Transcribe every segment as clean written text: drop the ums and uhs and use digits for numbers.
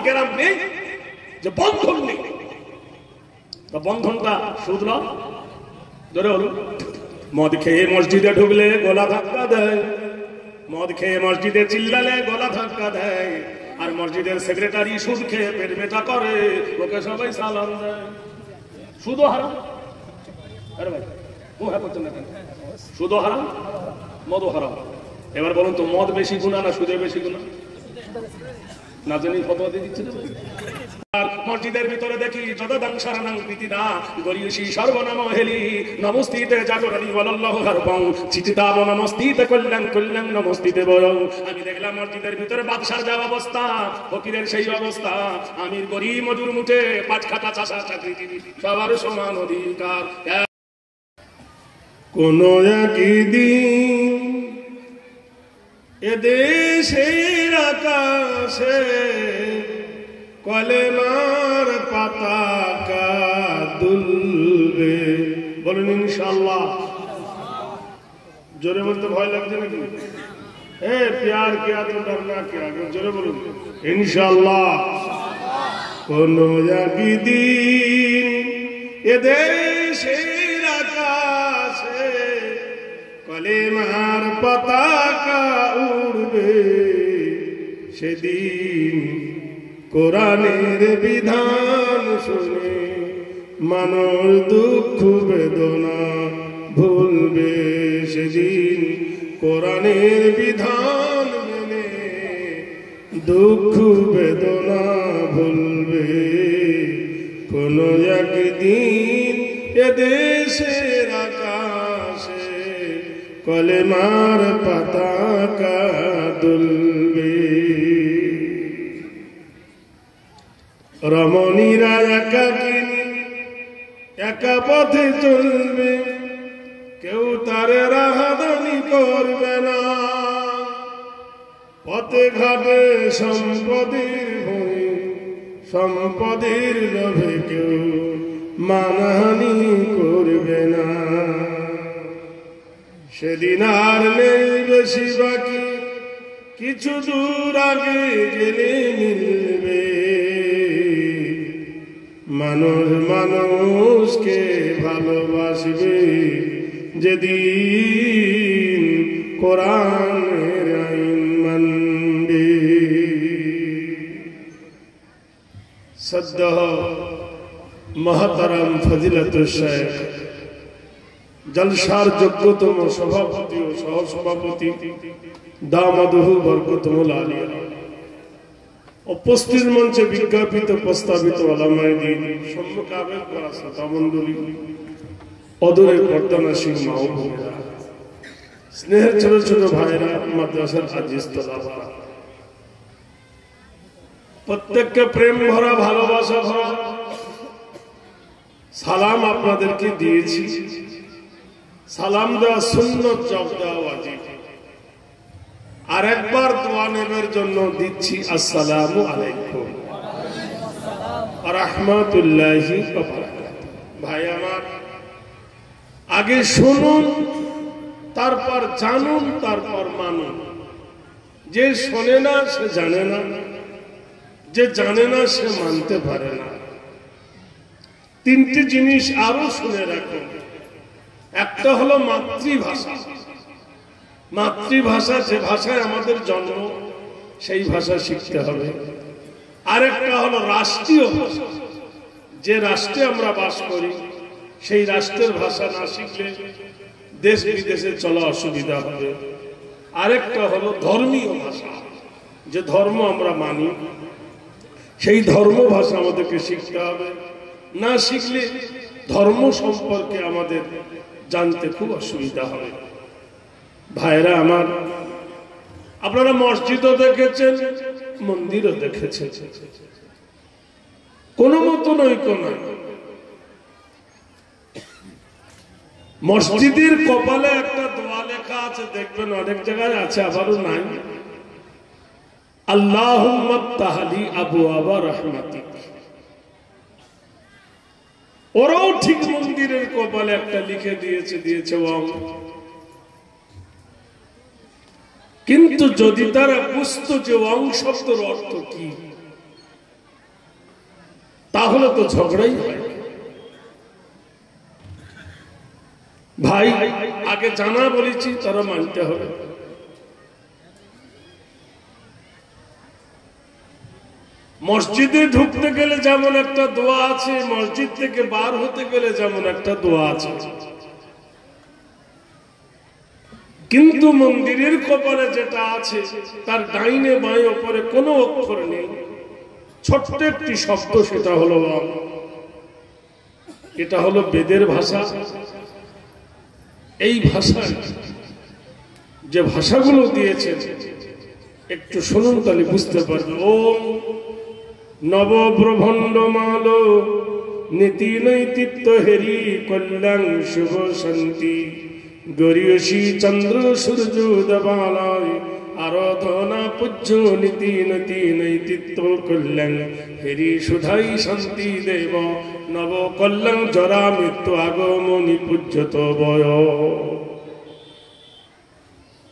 গ্রাম নেই যে বন্ধন নেই। বন্ধনটা শুধু ধরে হলো মদ খেয়ে মসজিদে ঢুকলে গলা ধাক্কা দেয়, মদ খেয়ে মসজিদে চিল্লালে গলা ধাক্কা দেয়, আর মসজিদের সেক্রেটারি সুদ খেয়ে পেট বেটা করে, ওকে সবাই সালাম দেয়। সুদও হারাম। আরে ভাই মুখে করছেন না কেন? সুদও হারাম, মদও হারাম। এবার বলুন তো মদ বেশি গুনাহ না সুদে বেশি গুনাহ? না জানি ফতোয়া দিয়ে দিচ্ছে। আর মসজিদের ভিতরে দেখি যতদাং সারানাং প্রীতিদা গরিয়সী সর্বনাম হেলি নমস্তিতে জাগরণী ওয়াল্লাহু হারবং চিতিদাব নমস্তিতে কল্যাণ কল্যাণ নমস্তিতে বয়ং। আমি দেখলাম মসজিদের ভিতরে বাদশার যা অবস্থা, ফকিরের সেই অবস্থা, আমির গরিব মজুর মুঠে পাট খাটা চাষা চাকরিজীবী সবার সমান অধিকার। কোন একদিন এদেশের আকাশে কলেমার পতাকা দুলবে। বলুন ইনশাআল্লাহ। জোরে বলতে ভয় লাগছে নাকি? প্যার কিয়া তো ডরনা কিয়া, জোরে বলুন ইনশাআল্লাহ। কোন একদিন এদেশের আকাশে কলেমার পতাকা উড়বে, সেদিন কোরআনের বিধান শুনে মানুষ দুঃখ বেদনা ভুলবে। সেদিন কোরআনের বিধান মেনে দুঃখ বেদনা ভুলবে। কোন একদিন এদেশের আকাশে কলেমার পতাকা দুলবে। রমণীরা একাকিনী একা পথে চলবে, কেউ তারে রাহাদানি করবে না। পথে ঘাটে সম্পদের ভয়ে সম্পদের লোভে কেউ মানহানি করবে না। সেদিন আর নেই বেশি বাকি, কিছু দূর আগে গেলে মিলবে। মানুষ মানুষকে ভালোবাসবে যেদিন কোরআনের আইন মানবে। সদ্য মহতরম ফজিলতুল শেখ জলসার যোগ্যতম সভাপতি ও সহসভাপতি দামাদহু বরকতুল আলিয়া উপস্থিত মঞ্চে বিজ্ঞাপিত প্রস্তাবিত ওলামায়ে দ্বীন সম্মুখে আবেগ করা শ্রোতা মণ্ডলী, অদূরে পর্দানাসীন মা ও বোনেরা, স্নেহের ছোট ছোট ভাইরা, মাদ্রাসার আজিজ তোলাবারা, প্রত্যেককে প্রেম ভরা ভালোবাসা ভরা সালাম আপনাদেরকে দিয়েছি। সালাম দেওয়া সুন্নত, জবাব দেওয়া ওয়াজিব। আর একবার দোয়া নেবার জন্য দিচ্ছি আসসালামু আলাইকুম ওয়া রাহমাতুল্লাহি ওয়া বারাকাতুহু। ভাই আমার, আগে শুনুন, তারপর জানুন, তারপর মানুন। যে শোনে না সে জানে না, যে জানে না সে মানতে পারে না। তিনটি জিনিস আরো শুনে রাখুন। একটা হলো মাতৃভাষা। মাতৃভাষা, যে ভাষায় আমাদের জন্ম, সেই ভাষা শিখতে হবে। আরেকটা হলো রাষ্ট্রীয় ভাষা, যে রাষ্ট্রে আমরা বাস করি সেই রাষ্ট্রের ভাষা না শিখলে দেশ বিদেশে চলা অসুবিধা হবে। আরেকটা হলো ধর্মীয় ভাষা, যে ধর্ম আমরা মানি সেই ধর্ম ভাষা আমাদেরকে শিখতে হবে। না শিখলে ধর্ম সম্পর্কে আমাদের জানতে খুব অসুবিধা হবে। ভাইরা আমার, আপনারা মসজিদও দেখেছেন, মন্দিরও দেখেছেন, কোনো মতন ঐক্য নয়। মসজিদের কপালে একটা দোয়া লেখা আছে, দেখবেন অনেক জায়গায় আছে, আবারও নাই। আল্লাহুম্মা তাহলি আবওয়াবা রাহমাতিক। ওরাও ঠিক মন্দিরের কপালে একটা লিখে দিয়েছে ওয়াও। কিন্তু যদি তারা বুঝতো যে ওয়াং শব্দের অর্থ কি, তাহলে তো ঝগড়াই হয়। ভাই আগে জানা বলেছি, তারা মানতে হবে। মসজিদে ঢুকতে গেলে যেমন একটা দোয়া আছে, মসজিদ থেকে বার হতে গেলে যেমন একটা দোয়া আছে, কিন্তু মন্দিরের কপালে যেটা আছে তার ডাইনে বাঁয়ে ওপরে কোনো অক্ষর নেই, ছোট্ট একটি শব্দ, সেটা হলো ওয়াম। এটা হলো বেদের ভাষা। এই ভাষায় যে ভাষাগুলো দিয়েছেন একটু শুনুন, তাহলে বুঝতে পারবে। ওম নবব্রহ্মাণ্ড নীতি নৈতিত্ব হেরি কল্যাণ শুভ শান্তি গরিয়সী চন্দ্র সূর্য দেবালয় আরাধনা পূজ্য নীতি নতি নৈতিত্ব কল্যাণ হেরি সুধাই শান্তি দেব নব কল্যাণ জরা মৃত্যু আগমনী পূজ্যত বয়।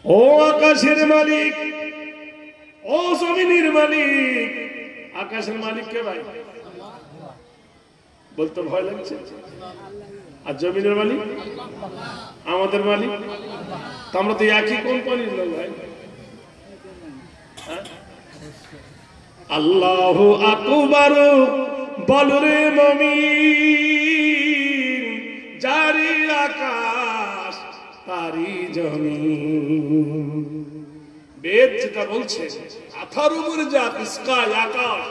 ও আকাশের মালিক, ও জমিনের মালিক। আকাশের মালিক কে ভাই? বলতে ভয় লাগছে। আর জমিনের মালিক? আমাদের মালিক। তো আমরা তো একই কোম্পানির লোক ভাই। আল্লাহু আকবার বলো রে মুমিন, জারি আকাশ তারি জমিন। বেদ যেটা বলছে, আথার উপরে যা স্কাই আকাশ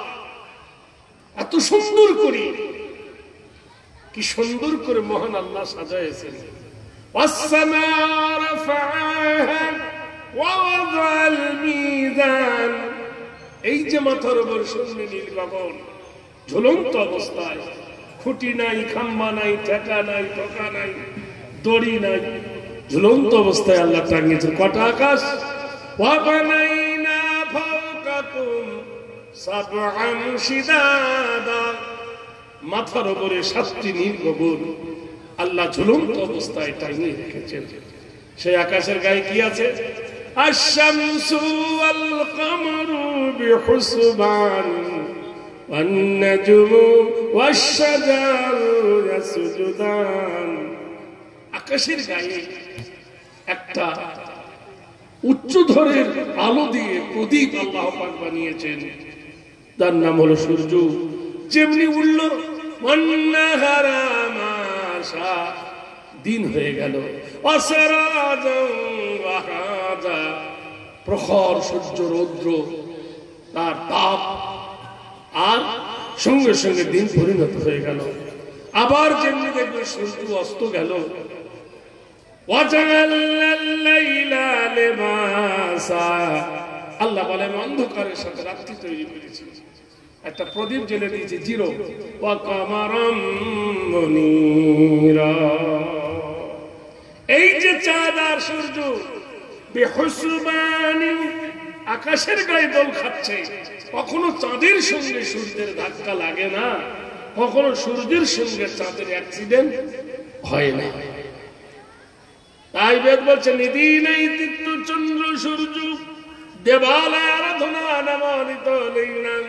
এত সুন্দর করে, কি সুন্দর করে মহান আল্লাহ সাজাইছেন। এই যে মাথার উপর শূন্য নীল গগন, ঝুলন্ত অবস্থায়, খুঁটি নাই, খাম্বা নাই, ঠেকা নাই, ঠোকা নাই, দড়ি নাই, ঝুলন্ত অবস্থায় আল্লাহ টাঙিয়েছেন। কটা আকাশ? মাথার উপরে 7টি নীল গগন আল্লাহ ঝুলন্ত অবস্থায় টাঙিয়ে রেখেছেন। সেই আকাশের গায়ে কি আছে? আশ-শামসু ওয়াল কমারু বিহুসবান ওয়ান নাজমু ওয়াশ-শাজারু ইয়াসজুদান। আকাশের গায়ে একটা উচ্চধরের আলো দিয়ে প্রদীপ আল্লাহ পাক বানিয়েছেন, তার নাম হলো সূর্য। যেমনি উঠল দিন হয়ে গেল, প্রখর সূর্য রৌদ্র তার তাপ, আর সঙ্গে সঙ্গে দিন পরিণত হয়ে গেল। আবার যেমনি দেখবে সূর্য অস্ত গেল। আল্লাহ বলেন অন্ধকারের সাথে রাত্রি তৈরি করেছি, একটা প্রদীপ জ্বেলে দিয়েছে, জিরো। এই যে চাঁদ আর সূর্য বেহুসবানি আকাশের গায়ে দোল খাচ্ছে, কখনো চাঁদের সঙ্গে সূর্যের ধাক্কা লাগে না, কখনো সূর্যের সঙ্গে চাঁদের অ্যাক্সিডেন্ট হয় না। তাই বেদ বলছে নিধি নৈতিত্য চন্দ্র সূর্য দেবালয় আরাধনা নমানিত লীলাং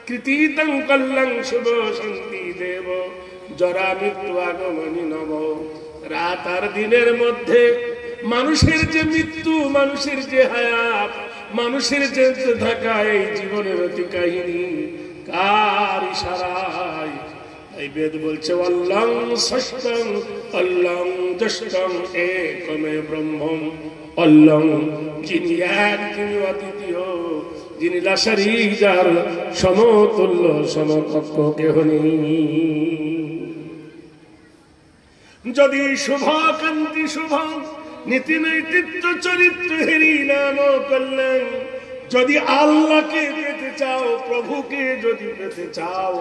কৃতিতং কল্যাণ শুভ শান্তি দেব জরা মৃত্যু আগমনী নব। রাত আর দিনের মধ্যে মানুষের যে মৃত্যু, মানুষের যে হায়াত, মানুষের যে থাকা, এই জীবনের অতি কাহিনী কার ইশারায়? এই বেদ বলছে অল্লং ষষ্ঠং অল্লং জ্যেষ্ঠং একমে ব্রহ্মম। অল্লং যিনি এক, যিনি অদ্বিতীয়, যিনি লাশারি, যার সমতুল্য সমকক্ষ কেহ নেই। যদি শুভাকান্তি শুভ নীতি নৈতিত্য চরিত্র হেরি নাম কল্যাণ, যদি আল্লাহকে পেতে চাও, প্রভুকে যদি পেতে চাও,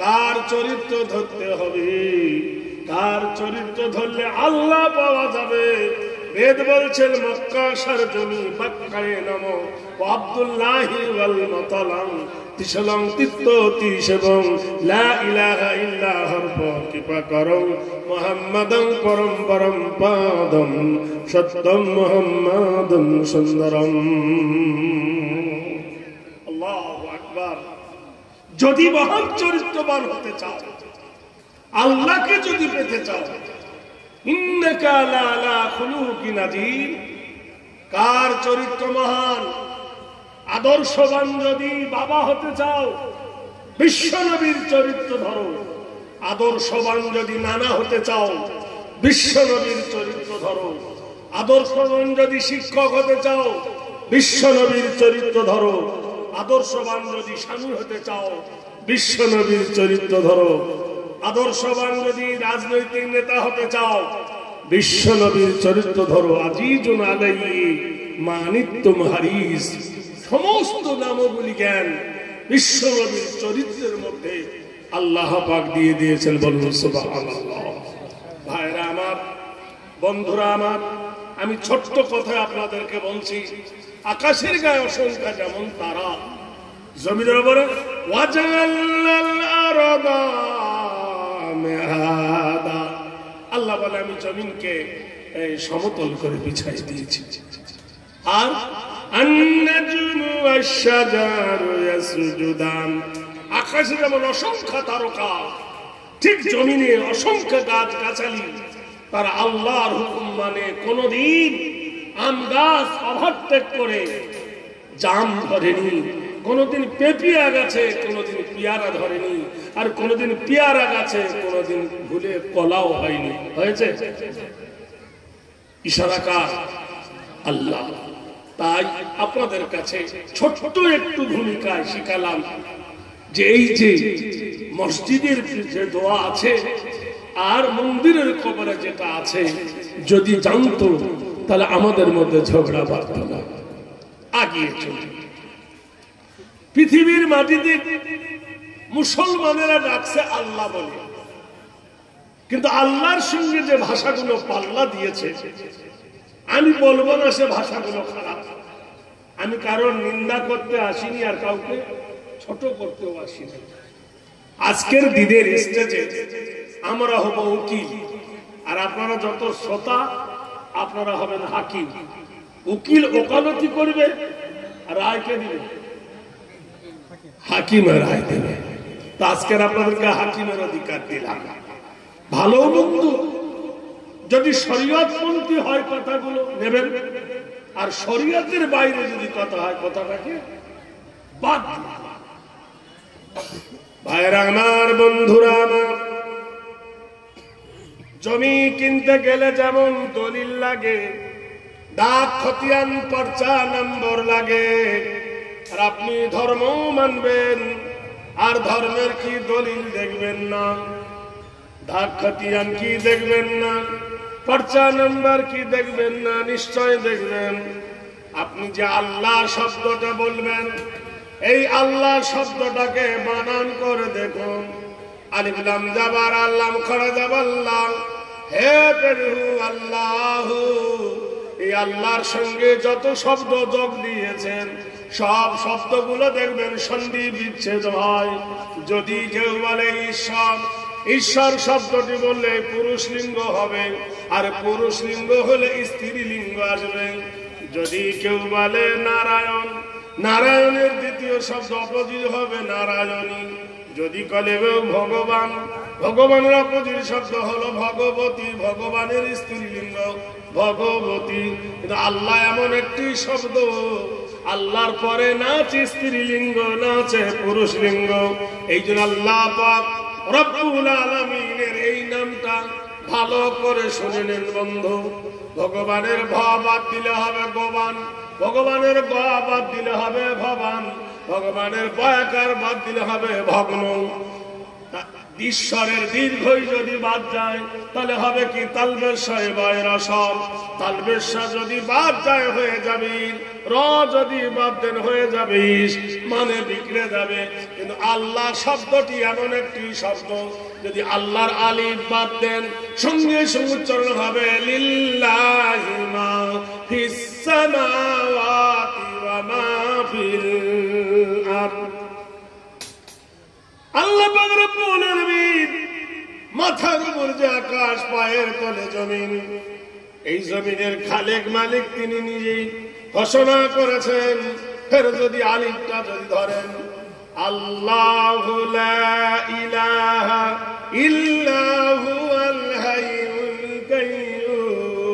কার চরিত্র ধরতে হবে? কার চরিত্র ধরলে আল্লাহ পাওয়া যাবে? বেদ বলছেন মক্কা সরজমি বাক্কায়ে নমো আব্দুল্লাহি ওয়াল মুতালাম তিসলং তিত্ত তিসবং লা ইলাহা ইল্লা হরফ কৃপা করং মুহাম্মাদং পরম পরম পাদম সত্যম মুহাম্মাদুন সুন্দরম। আল্লাহু আকবার। যদি মহান চরিত্রবান হতে চাও, আল্লাহকে যদি পেতে চাও, ইন্নাকা লাআলা খুলুকিন আযীম, কার চরিত্র মহান, আদর্শবান যদি বাবা হতে চাও, বিশ্ব নবীর চরিত্র ধরো। আদর্শবান যদি নানা হতে চাও, বিশ্ব নবীর চরিত্র ধরো। আদর্শবান যদি শিক্ষক হতে চাও, বিশ্ব নবীর চরিত্র ধরো। আদর্শবান যদি স্বামী হতে চাও, বিশ্ব নবীর চরিত্র ধরো। আদর্শবান যদি রাজনৈতিক নেতা হতে চাও, বিশ্ব নবীর চরিত্র ধরো। আজিজুন আলাইহি মা আনিতুম হারিস, সমস্ত নামগুলি জ্ঞান বিশ্ব নবীর চরিত্রের মধ্যে আল্লাহ পাক দিয়ে দিয়েছেন। বলুন সুবহানাল্লাহ। ভাইরা আমার, বন্ধুরা আমার, আমি ছোট্ট কথায় আপনাদেরকে বলছি, আকাশের গায়ে অসংখ্য যেমন তারা, জমিনের উপরে ওয়াজাল্লাল আরদা মিহাদা, আল্লাহ বলে আমি জমিনকে সমতল করে বিছাই দিয়েছি। আর আন-নাজমু ওয়াশ-শাজারু ইয়াসজুদান, আকাশে যেমন অসংখ্য তারকা, ঠিক জমিনে অসংখ্য গাছ গাছালি তারা আল্লাহর হুকুম মানে কোনদিন আম গাছ ওভারটেক করে জাম ধরেনি, কোনদিন পেপিয়া গাছে কোনদিন পিয়ারা ধরেনি, আর কোনদিন পিয়ারা গাছে কোনদিন ভুলে কলাও হয়নি। হয়েছে? ইশারা কার? আল্লাহ। তাই আপনাদের কাছে ছোট্ট একটু ভূমিকায় শিখালাম যে এই যে মসজিদের যে দোয়া আছে আর মন্দিরের কবরে যেটা আছে, যদি জানতো তাহলে আমাদের মধ্যে ঝগড়া বাঁধত না, আগিয়ে চলবে। পৃথিবীর মাটিতে মুসলমানেরা ডাকছে আল্লাহ বলে, কিন্তু আল্লাহর সঙ্গে যে ভাষাগুলো পাল্লা দিয়েছে, আমি বলবো না সে ভাষাগুলো খারাপ। আমি কারোর নিন্দা করতে আসিনি আর কাউকে ছোট করতেও আসিনি। আজকের দিনের স্টেজে আমরা হব উকিল, আর আপনারা যত শ্রোতা আপনারা হবেন হাকিম। উকিল ওকালতি করবে, আর রায় কে দিবে? হাকিমের রায় দেবে। তা আজকের আপনাদেরকে হাকিমের অধিকার দিলাম। ভালো বন্ধু যদি শরীয়তপন্থী হয় কথাগুলো নেবেন, আর শরীয়তের বাইরে যদি কথা হয় কথাটাকে বাদ দিবেন। ভাইরা আমার, বন্ধুরা আমার, জমি কিনতে গেলে যেমন দলিল লাগে, ডাক খতিয়ান পর্চা নম্বর লাগে, আর আপনি ধর্ম মানবেন আর ধর্মের কি দলিল দেখবেন না, ডাক খতিয়ান কি দেখবেন না, পর্চা নম্বর কি দেখবেন না? নিশ্চয় দেখবেন। আপনি যে আল্লাহ শব্দটা বলবেন, এই আল্লাহ শব্দটাকে বানান করে দেখুন। আলিফ লাম জাবার আল্লাম খড়া জাবাল্লাহ, হে প্রভু আল্লাহ। এই আল্লাহর সঙ্গে যত শব্দ যোগ দিয়েছেন সব শব্দগুলো দেখবেন সন্ধি বিচ্ছেদ হয়। যদি কেউ বলে ঈশ্বর, ঈশ্বর শব্দটি বললে পুরুষ লিঙ্গ হবে, আর পুরুষ লিঙ্গ হলে স্ত্রী লিঙ্গ আসবে। যদি কেউ বলে নারায়ণ, নারায়ণের দ্বিতীয় শব্দ অপোজিট হবে নারায়ণী। যদি বলে ভগবান, ভগবানের অপোজিট শব্দ হলো ভগবতী, ভগবানের স্ত্রীলিঙ্গ ভগবতী। কিন্তু আল্লাহ এমন একটি শব্দ, আল্লাহর পরে না আছে স্ত্রীলিঙ্গ না আছে পুরুষ লিঙ্গ। এই জন্য আল্লাহ পাক রব্বুল আলামিনের এই নামটা ভালো করে শুনে নেন বন্ধু। ভগবানের ভ বাদ দিলে হবে গোবান, ভগবানের গ বাদ দিলে হবে ভবান, ভগবানের বয়াকার বাদ দিলে হবে ভগ্ন। ঈশ্বরের দীর্ঘই যদি বাদ যায় তাহলে হবে কি তালবেশয় বয়রাসর। তালবেশা যদি বাদ যায় হয়ে যাবে র, যদি বাদ দেন হয়ে যাবে মানে বিগড়ে যাবে। কিন্তু আল্লাহ শব্দটি এমন একটি শব্দ, যদি আল্লাহর আলিফ বাদ দেন সঙ্গে সঙ্গে উচ্চারণ হবে লিল্লাহি মা ফিস সামাওয়াতি ওয়া মা ফিল আরদ। আল্লাহ পাক রব্বুল আলামিন মাথার উপর যে আকাশ, পায়ের তলে জমিন, এই জমিনের খালেক মালিক তিনি নিজেই ঘোষণা করেছেন। ফের যদি আলিফটা যদি ধরেন আল্লাহু লা ইলাহা ইল্লা হুয়াল হাইয়ুল কাইয়্যুম।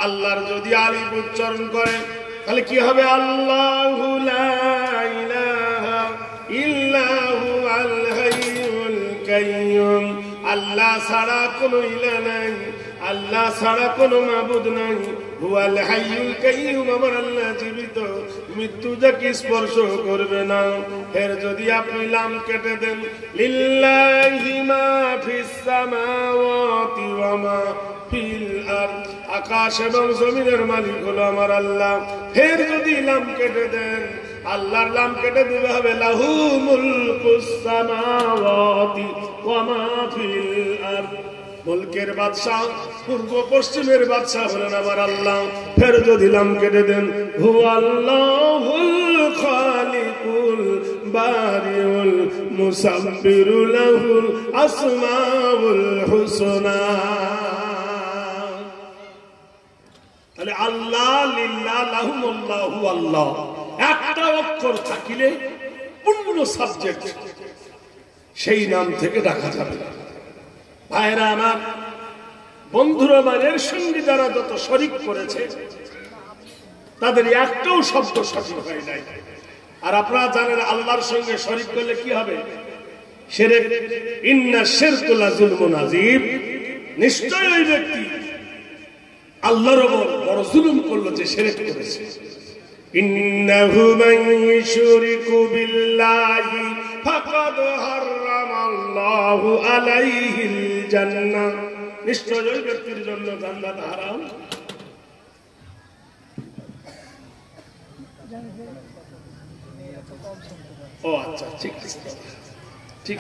আল্লাহর যদি আলিফ উচ্চারণ করে তাহলে কি হবে? আল্লাহু লা ইলাহা ইল্লা হুয়াল হাইয়ুল কাইয়্যুম। আল্লাহ ছাড়া কোনো ইলাহ নাই, আল্লাহ ছাড়া কোনো মাবুদ নাই। হুয়াল হাইয়ুল কাইয়্যুম, আমার আল্লাহ জীবিত, মৃত্যু যাকে স্পর্শ করবে না। এর যদি আপনি লাম কেটে দেন, লিল্লাহি মা ফিস সামাওয়াতি ওয়া মা ফিল আরদ, আকাশ এবং জমিনের মালিক হলো আমার আল্লাহ। ফের যদি লাম কেটে দেন, আল্লাহর লাম কেটে দিতে হবে লাহু মুলকুস সামাওয়াতি ওয়া মা ফিল আরদ। মুলকের বাদশাহ, পূর্ব পশ্চিমের বাদশাহ হলেন আমার আল্লাহ। ফের যদি লাম কেটে দেন, হুয়াল্লাহুল খালিকুল বারিউল মুসাব্বিরু লাহুল আসমাউল হুসনা। তাহলে আল্লাহ, লিল্লাহ, লাহুমুল্লাহু, আল্লাহ একটা অক্ষর থাকিলে পূর্ণ সাবজেক্ট সেই নাম থেকে ডাকা যাবে। ভাইরা আমার, বন্ধুরা আমার, এর সঙ্গে যারা যত শরীক করেছে তাদের একটাও শব্দ সঠিক হয় নাই। আর আপনারা জানেন আল্লাহর সঙ্গে শরীক করলে কি হবে? শিরক। ইন্না শিরকা লাযুলমুন আযীম। নিশ্চয় ওই ব্যক্তি আল্লাহর উপর বড় জুলুম করলো যে শিরক করেছে। ইন্নাহু মান ইউশরিকু বিল্লাহি ফাকাদ হারামাল্লাহু আলাইহিল জান্নাহ। নিশ্চয় ওই ব্যক্তির জন্য জান্নাত হারাম। ও আচ্ছা, ঠিক আছে, ঠিক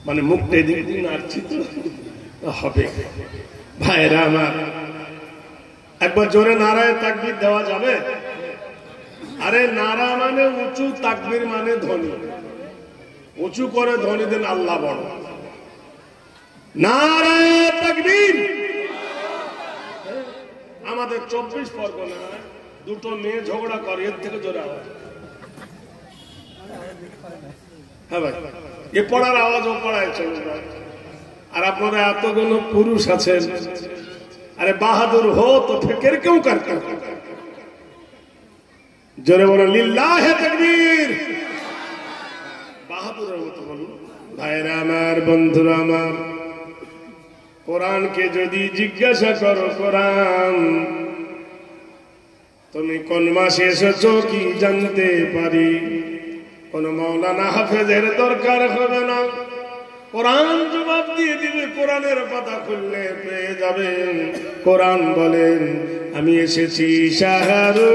মানে মুখটা এদিক দিন আসছি তো হবে। ভাইরা আমার, একবার জোরে নারায়ে তাকবীর দেওয়া যাবে? আরে নারা মানে উঁচু, তাকবীর মানে ধ্বনি। উঁচু করে ধ্বনি দেন আল্লাহ বড়। নারায়ে তাকবীর। আমাদের 24 পরগনায় দুটো মেয়ে ঝগড়া করে, এর থেকে জোরে আওয়াজ। হ্যাঁ ভাই, এ পড়ার আওয়াজ ও পড়ায় চলে যায়। আর আপনারা এতগুলো পুরুষ আছেন, আরে বাহাদুর হো তো ফিকির क्यों करते हो? জোরে বলো লিল্লাহি তাকবীর। বাহাদুরের মতো বলুন। ভাইরা আমার, বন্ধুরা আমার, কোরআনকে যদি জিজ্ঞাসা করো, কোরআন তুমি কোন মাসে এসেছো কি জানতে পারি? কোন মাওলানা হাফেজের দরকার হবে না, কোরআন জবাব দিয়ে দিবে। কোরআনের পাতা খুললে পেয়ে যাবেন। কোরআন বলেন, আমি এসেছি শাহরু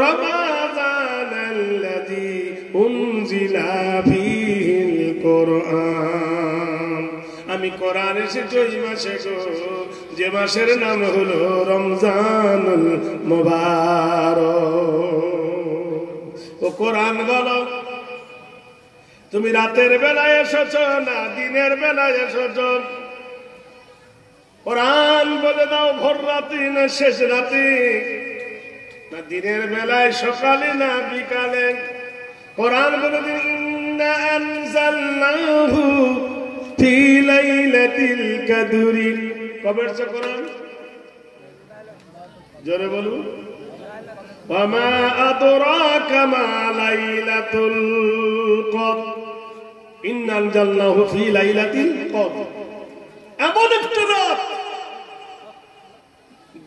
রমাদানাল্লাযী উনজিলা ফীহিল কোরআন। আমি কোরআন এসেছি ওই মাসে গো, যে মাসের নাম হলো রমজানুল মুবারক। ও কোরআন বলো, তুমি রাতের বেলায় এসেছ না দিনের বেলায় এসেছ? কোরআন বলে দাও, ভোর রাতে না শেষ রাতে, না দিনের বেলায় সকালে না বিকালে? কোরআন বলে দিন, ইন্না আনজালনাহু ফি লাইলাতিল কদরি। কবে এসেছে কোরআন? জোরে বলুন। ওয়ামা আদরাকা মা লাইলাতুল কদর। ইন্না আনজালনাহু ফি লাইলাতিল কদর। এমন একটা রাত,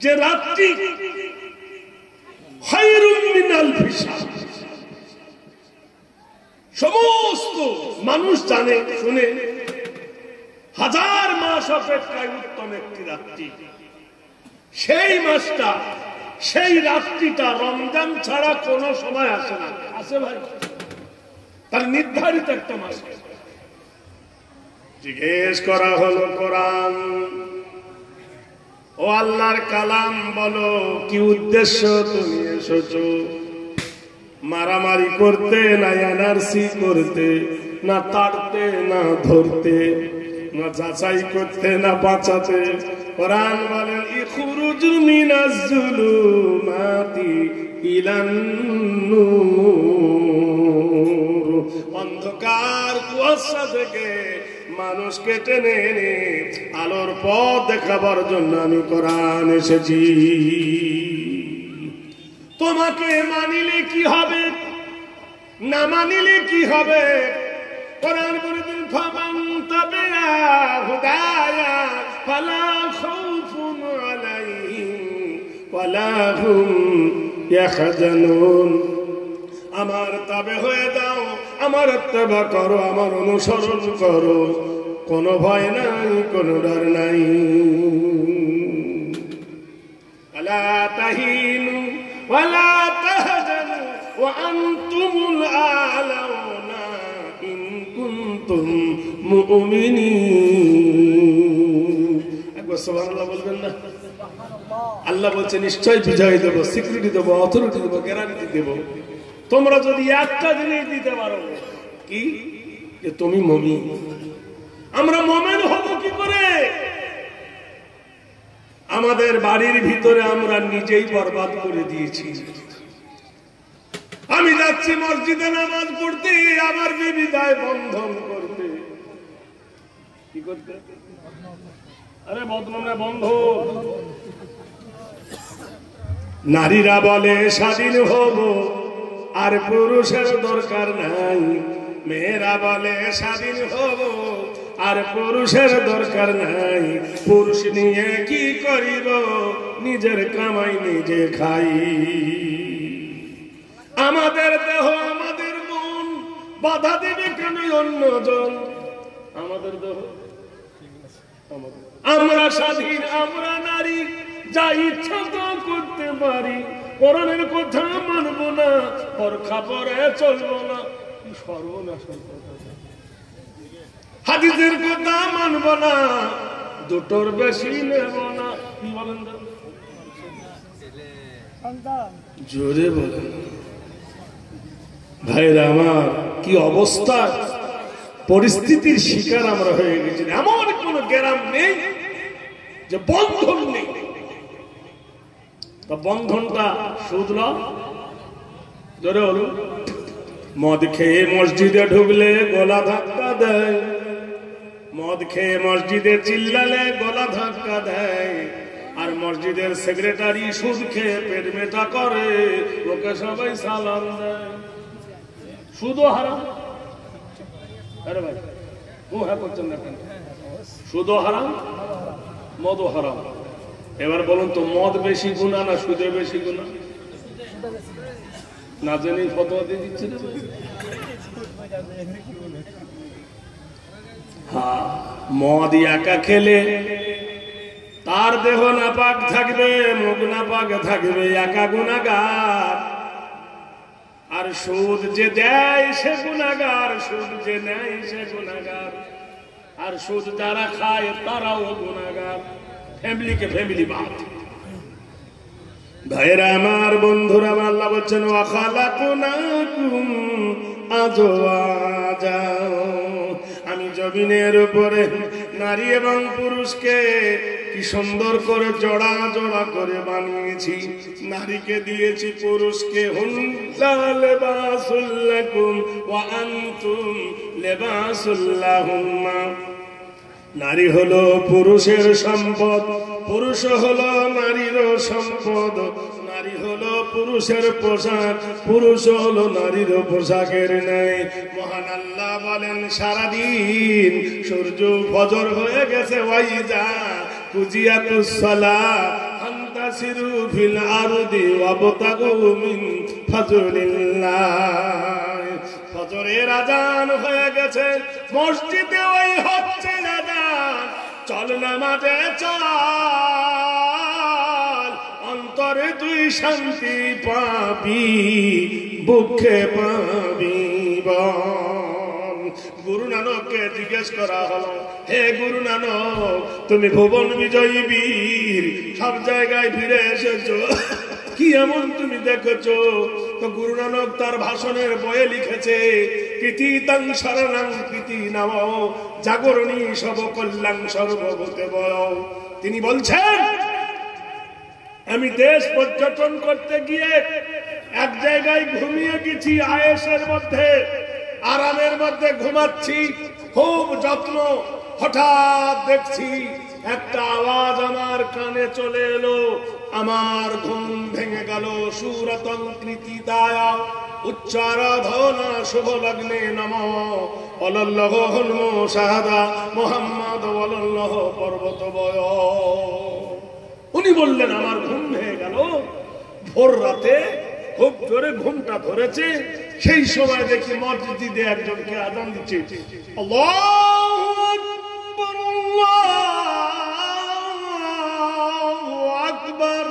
যে রাতটি খায়রুম মিন আলফি শাহর। সমস্ত মানুষ জানে শুনে, হাজার মাস অপেক্ষায় উত্তম একটি রাত্রি। সেই মাসটা, সেই রাত্রিটা রমজান ছাড়া কোনো সময় আসে না। আসে ভাই? তার নির্ধারিত একটা মাস। জিজ্ঞেস করা হলো কোরআন, ও আল্লাহর কালাম বলো, কি উদ্দেশ্য তুমি এসেছো? মারামারি করতে, না এনআরসি করতে, না তাড়তে, না ধরতে, না যাচাই করতে, না বাঁচাতে? কোরআন বলেন, ইখরুজু মিনাজ জুলুমাতি ইলান নূর, অন্ধকার কুয়াশা থেকে মানুষকে টেনে এনে আলোর পথ দেখাবার জন্য আমি কোরআন এসেছি। তোমাকে মানিলে কি হবে, না মানিলে কি হবে? কোরআন বলে দিন, ফামান তাবিআ হুদায়া ফালা খাউফুন আলাইহিম ওয়ালা হুম ইয়াহজানুন। আমার তাবে হয়ে যাও, আমার ইত্তেবা করো, আমার অনুসরণ করো, কোনো ভয় নাই, কোনো ডর নাই। আলা তাহিনু ওয়ালা তাহজানু ওয়া আনতুমুল আ'লাউনা ইন কুনতুম মুমিনিন। একবার সুবহানাল্লাহ বলবেন না? আল্লাহ বলছে নিশ্চয় বিজয় দেব, সিকিউরিটি দেব, অথরিটি দেব, গ্যারান্টি দেব, তোমরা যদি একটা জিনিস দিতে পারো, কি? যে তুমি মুমিন। আমরা মুমিন হব কি করে? আমাদের বাড়ির ভিতরে আমরা নিজেই বরবাদ করে দিয়েছি। আমি যাচ্ছি মসজিদে নামাজ পড়তে, আমার বিবি যায় বন্ধন করতে। কি করতে? আরে বদনামে বন্ধ। নারীরা বলে স্বাধীন হব, আর পুরুষের দরকার নাই। মেয়েরা বলে স্বাধীন হব, আর পুরুষের দরকার নাই। পুরুষ নিয়ে কি করিব, নিজের কামাই নিজে খাই। আমাদের দেহ, আমাদের মন, বাধা দেবে কেন অন্যজন? আমাদের দেহ, আমরা স্বাধীন, আমরা নারী, যা ইচ্ছা তা করতে পারি। কোরআনের কথা মানবো না, বরখা পরে চলবো না, সর্বনাশ। হাদিসের কথা মানবো না, দুটোর বেশি নেব না। কি বলেন? জোরে বলেন ভাইরা আমার, কি অবস্থা, পরিস্থিতির শিকার আমরা হয়ে গেছি। এমন কোন গ্রাম নেই যে বন্ধন নেই। বন্ধনটা শুধল ধরে হল, মদ খেয়ে মসজিদে ঢুকলে গলা ধাক্কা দেয়, মদ খেয়ে মসজিদে চিল্লালে গলা ধাক্কা দেয়, আর মসজিদের সেক্রেটারি সুদ খেয়ে পেট মেটা করে, ওকে সবাই সালাম দেয়। সুদও হারাম। আরে ভাই ও হ্যাঁ করছেন না কেন? সুদও হারাম, মদও হারাম। এবার বলুন তো, মদ বেশি গুনাহ না সুদে বেশি গুনাহ? না জেনেই ফতোয়া দিয়ে দিচ্ছে। হ্যাঁ, মদ একা খেলে তার দেহ নাপাক থাকবে, মুখ নাপাক থাকবে, একা গুনাহগার। আর সুদ যে দেয় সে গুনাহগার, সুদ যে নেয় সে গুনাহগার। আর সুদ যারা খায় তারাও গুনাহগার। ফ্যামিলিকে ফ্যামিলি বাদ। ভাইরা আমার, বন্ধুরা আমার, আল্লাহ বলছেন ওয়া খালাকনাকুম আজওয়াজা। আমি জমিনের উপরে নারী এবং পুরুষকে কি সুন্দর করে জোড়া জোড়া করে বানিয়েছি। নারীকে দিয়েছি পুরুষকে, হুন্না লিবাসুল লাকুম ওয়া আনতুম লিবাসুল লাহুন্না। নারী হলো পুরুষের সম্পদ, পুরুষ হলো নারীর সম্পদ। নারী হলো পুরুষের পোশাক, পুরুষ হলো নারীর পোশাকের ন্যায়। মহান আল্লাহ বলেন, সারাদিন সূর্য ফজর হয়ে গেছে, ওয়াইজা কুজিয়াতুস সালাহ ফান্তাসিরু ফিল আরদি ওয়াবতাগু মিন ফাজলিল্লাহ। ফজরের আজান হয়ে গেছে, মসজিদে ওই হচ্ছে আজান। চল না মাঠে চল, অন্তরে তুই শান্তি পাবি, বুকে পাবি বল। গুরু নানককে জিজ্ঞেস করা হলো, হে গুরু নানক, তুমি ভুবন বিজয়ী বীর, সব জায়গায় ফিরে এসেছো, কি এমন তুমি দেখেছো? তো গুরু নানক তার ভাষণের বইয়ে লিখেছে, কৃতি তাং শরণাং কৃতি নাম জাগরণী সব কল্যাণ সর্বভূতে বয়। তিনি বলছেন, আমি দেশ পর্যটন করতে গিয়ে এক জায়গায় ঘুমিয়ে গেছি, আয়েশের মধ্যে আরামের মধ্যে ঘুমাচ্ছি, খুব যত্ন। হঠাৎ দেখছি একটা আওয়াজ আমার কানে চলে এলো, আমার ঘুম ভেঙে গেল। সুরতং কৃতিদায়া উচ্চারাধনা শুভ লগ্নে নমঃ অলল্লহ হন্ম শাহাদা মোহাম্মদ অলল্লহ পর্বত বয়। উনি বললেন আমার ঘুম ভেঙে গেল, ভোর রাতে খুব জোরে ঘুমটা ধরেছে। সেই সময় দেখি মসজিদে একজনকে আযান দিচ্ছে, আল্লাহু আকবার আল্লাহু আকবার।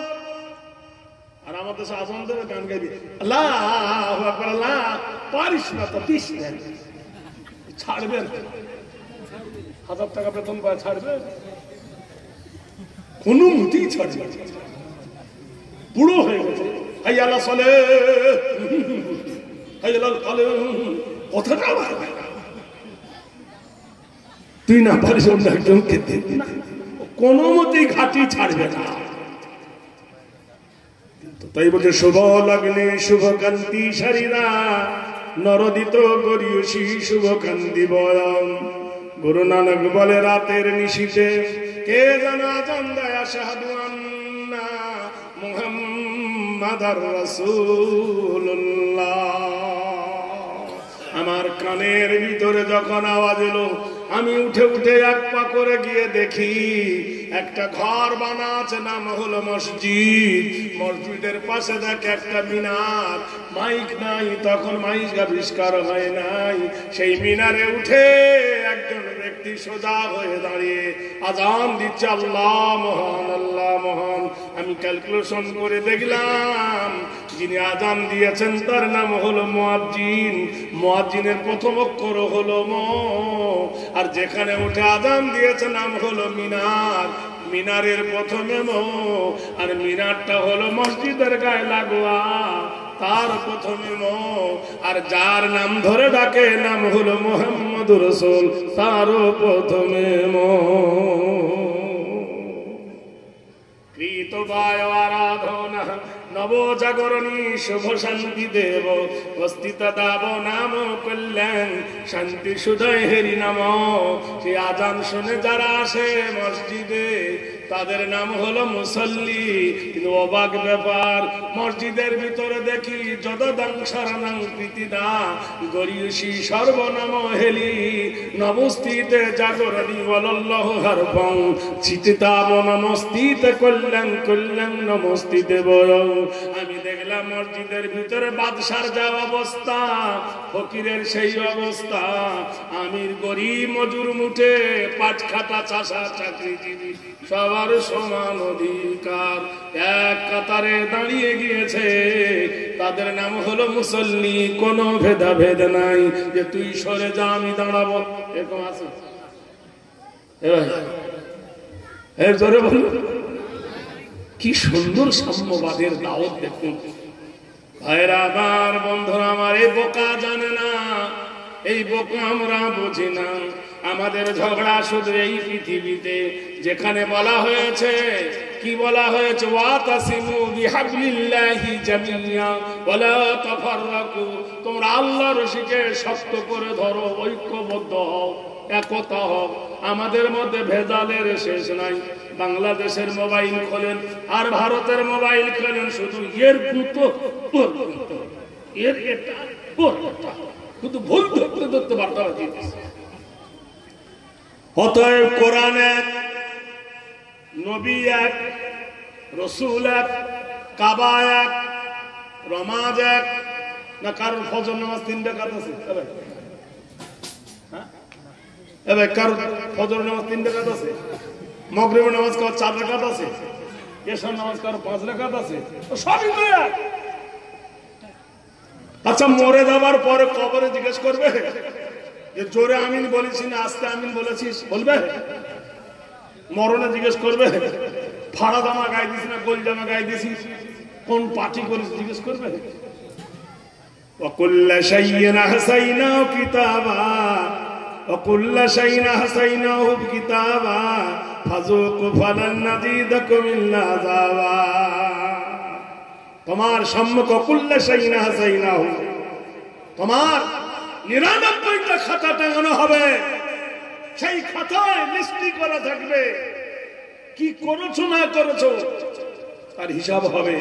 আর আমাদের আযান দেবে গান গাইবে, আল্লাহু আকবার। আল্লাহ পারিস না তো দিস না, ছাড়বেন 1000 টাকা বেতন পায়, ছাড়বে কোনো মতেই ছাড়বে। বুড়ো হয়ে গেছে, হাইয়ালা চলে হাইয়ালাল কালে, কথাটা পারবে না। তুই না পারিস অন্য একজনকে দিবি না, কোনো মতেই ঘাটি ছাড়বে না। তাই বলছে শুভ লগ্নে শুভকান্তি সারিরা নরদিত গরিয়সী শুভকান্তি বয়ম। গুরু নানক বলে রাতের নিশীথে কে যেন আযান দেয় আশহাদু আন্না মুহাম্মাদার রাসূলুল্লাহ। আমার কানের ভিতরে যখন আওয়াজ এলো, আমি উঠে উঠে এক পা করে গিয়ে দেখি একটা ঘর বানা আছে, নাম হলো মসজিদ। মসজিদের পাশে দেখে একটা মিনার, মাইক নাই তখন, মাইক আবিষ্কার হয় নাই। সেই মিনারে উঠে একজন ব্যক্তি সোজা হয়ে দাঁড়িয়ে আযান দিচ্ছে, আল্লাহ মহান আল্লাহ মহান। আমি ক্যালকুলেশন করে দেখলাম যিনি আযান দিয়েছেন তার নাম হলো মুয়াজ্জিন। মুয়াজ্জিনের প্রথম অক্ষর হলো ম, আর যেখানে উঠে আযান দিয়েছে নাম হলো মিনার। মিনারের প্রথমে ম, আর মিনারটা হলো মসজিদের গায়ে লাগোয়া, তার প্রথমে ম। আর যার নাম ধরে ডাকে নাম হলো মুহাম্মদুর রাসূল, তারও প্রথমে ম। কৃতবায় আরাধনা নবজাগরণী শুভ শান্তি দেব অস্তিত দাব নাম কল্যাণ শান্তি সুদয় হেরি নাম। সে আযান শুনে যারা আসে মসজিদে তাদের নাম হলো মুসল্লি। কিন্তু অবাক ব্যাপার, মসজিদের ভিতরে দেখি যদদাং শরণাং প্রীতিদা গরিয়সী সর্বনাম হেলি নমস্তিতে জাগরণী বলল্লাহ হরবং চিতিতাব নমস্তিতে কল্যাণ কল্যাণ নমস্তিতে বয়। আমি দেখলাম মসজিদের ভিতরে বাদশার যা অবস্থা, ফকিরের সেই অবস্থা। আমির গরিব মজুর মুঠে পাট খাটা চাষা চাকরিজীবী সবার সমান অধিকার এক কাতারে দাঁড়িয়ে গিয়েছে। তাদের নাম হলো মুসল্লি, কোনো ভেদাভেদ নাই যে তুই সরে যা আমি দাঁড়াবো, এরকম আছে? এর জোরে বলুন, কি সুন্দর সাম্যবাদের দাওয়াত দেখুন। ভাইরা আমার, বন্ধুরা আমার, এই বোকা জানে না, এই বোকা আমরা বুঝি না। আমাদের ঝগড়া শুধু এই পৃথিবীতে, যেখানে বলা হয়েছে, কি বলা হয়েছে, ওয়াতাসিমু বিহাবলিল্লাহি জামিয়া ওয়ালা তাফাররাকু, তোমরা আল্লাহর রশিকে শক্ত করে ধরো, ঐক্যবদ্ধ হও, একতা হও। আমাদের মধ্যে ভেজালের শেষ নাই। বাংলাদেশের মোবাইল খোলেন আর ভারতের মোবাইল খোলেন, শুধু এর গুতো এর এটা শুধু ভুল ধরতে ধরতে বার্তা দিতেছে। অতএব কোরআন এক, নবী এক, রসুল এক, কাবা এক, রমাজ এক। না কারোর ফজর নামাজ 3 রাকাত আছে? এবার কারোর ফজর নামাজ 3 রাকাত আছে? মাগরিবের নামাজ কারোর 4 রাকাত আছে? এশার নামাজ কারোর 5 রাকাত আছে? সবই তো এক। আচ্ছা, মরে যাবার পরে কবরে জিজ্ঞেস করবে যে জোরে আমিন বলেছি না আস্তে আমিন বলেছিস? বলবে? মরণে জিজ্ঞেস করবে ফাড়া জামা গায়ে দিস না গোল জামা গায়ে দিছিস, কোন পার্টি করিস, জিজ্ঞেস করবে? ওয়াকুল্লা শাইইন আহসাইনাহু কিতাবা ওয়াকুল্লা শাইইন আহসাইনাহু কিতাবা ফাযুকু ফালান নাযীদাকুম ইল্লা আযাবা। তোমার সম্মুখ কুল্লে শাইইন হাসাইনাহু, তোমার 99টা খাতা টাঙানো হবে, সেই খাতায় লিস্টি করা থাকবে কি করেছো না করেছো তার হিসাব হবে।